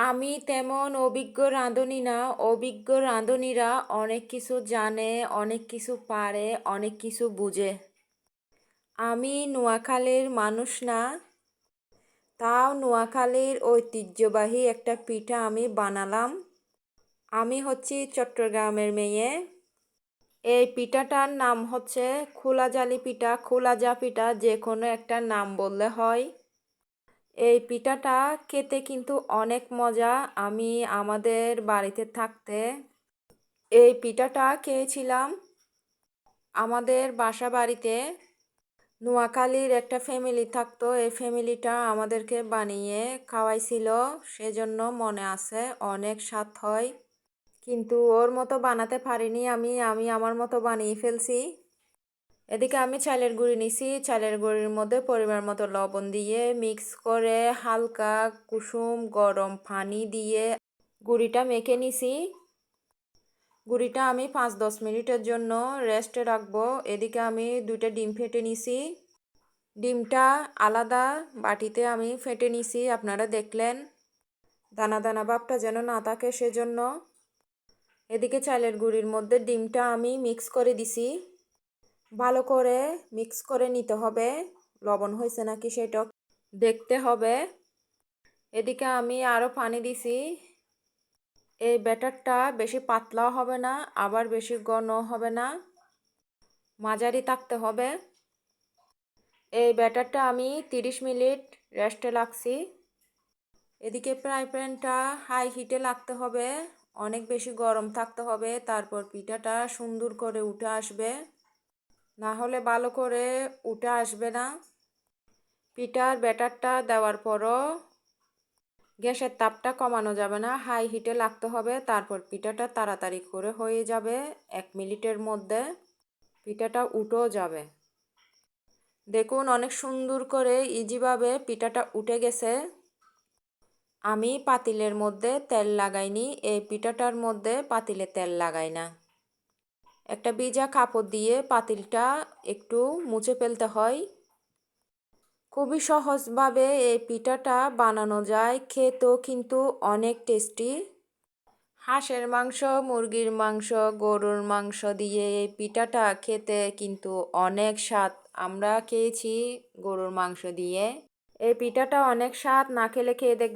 আমি তেমন অভিজ্ঞ রাঁধুনি না। অভিজ্ঞ রাঁধুনিরা অনেক কিছু জানে, অনেক কিছু পারে, অনেক কিছু বুঝে। আমি নোয়াখালীর মানুষ না, তাও নোয়াখালীর ঐতিহ্যবাহী একটা পিঠা আমি বানালাম। আমি হচ্ছি চট্টগ্রামের মেয়ে। এই পিঠাটার নাম হচ্ছে খোলাজালি পিঠা, খোলাজা পিঠা, যে কোনো একটা নাম বললে হয়। এই পিঠাটা খেতে কিন্তু অনেক মজা। আমি আমাদের বাড়িতে থাকতে এই পিঠাটা খেয়েছিলাম। আমাদের বাসা বাড়িতে নোয়াখালীর একটা ফ্যামিলি থাকতো, এই ফ্যামিলিটা আমাদেরকে বানিয়ে খাওয়াইছিল, সেজন্য মনে আছে, অনেক স্বাদ হয়। কিন্তু ওর মতো বানাতে পারিনি, আমি আমার মতো বানিয়ে ফেলছি। এদিকে আমি চালের গুঁড়ি নিছি, চালের গুঁড়ির মধ্যে পরিমাণ মতো লবণ দিয়ে মিক্স করে হালকা কুসুম গরম পানি দিয়ে গুঁড়িটা মেখে নিছি। গুঁড়িটা আমি 5-10 মিনিটের জন্য রেস্টে রাখবো। এদিকে আমি 2টা ডিম ফেটে নিছি। ডিমটা আলাদা বাটিতে আমি ফেটে নিছি, আপনারা দেখলেন। দানা দানা ভাবটা যেন না থাকে সেজন্য। এদিকে চালের গুঁড়ির মধ্যে ডিমটা আমি মিক্স করে দিছি। ভালো করে মিক্স করে নিতে হবে, লবণ হয়েছে নাকি সেটা দেখতে হবে। এদিকে আমি আরও পানি দিছি। এই ব্যাটারটা বেশি পাতলাও হবে না, আবার বেশি ঘনও হবে না, মাঝারি থাকতে হবে। এই ব্যাটারটা আমি 30 মিনিট রেস্টে রাখছি। এদিকে ফ্রাই প্যানটা হাই হিটে রাখতে হবে, অনেক বেশি গরম থাকতে হবে, তারপর পিঠাটা সুন্দর করে উঠে আসবে, না হলে ভালো করে উঠে আসবে না। পিঠার ব্যাটারটা দেওয়ার পরও গ্যাসের তাপটা কমানো যাবে না, হাই হিটে রাখতে হবে, তারপর পিঠাটা তাড়াতাড়ি করে হয়ে যাবে। 1 মিনিটের মধ্যে পিঠাটা উঠেও যাবে। দেখুন অনেক সুন্দর করে ইজিভাবে পিঠাটা উঠে গেছে। আমি পাতিলের মধ্যে তেল লাগাইনি, এই পিঠাটার মধ্যে পাতিলে তেল লাগাই না। একটা ভিজা কাপড় দিয়ে পাতিলটা একটু মুছে ফেলতে হয়। খুবই সহজভাবে এই পিঠাটা বানানো যায়, খেতেও কিন্তু অনেক টেস্টি। হাঁসের মাংস, মুরগির মাংস, গরুর মাংস দিয়ে এই পিঠাটা খেতে কিন্তু অনেক স্বাদ। আমরা খেয়েছি গরুর মাংস দিয়ে। এই পিঠাটা অনেক স্বাদ, না খেলে খেয়ে দেখ।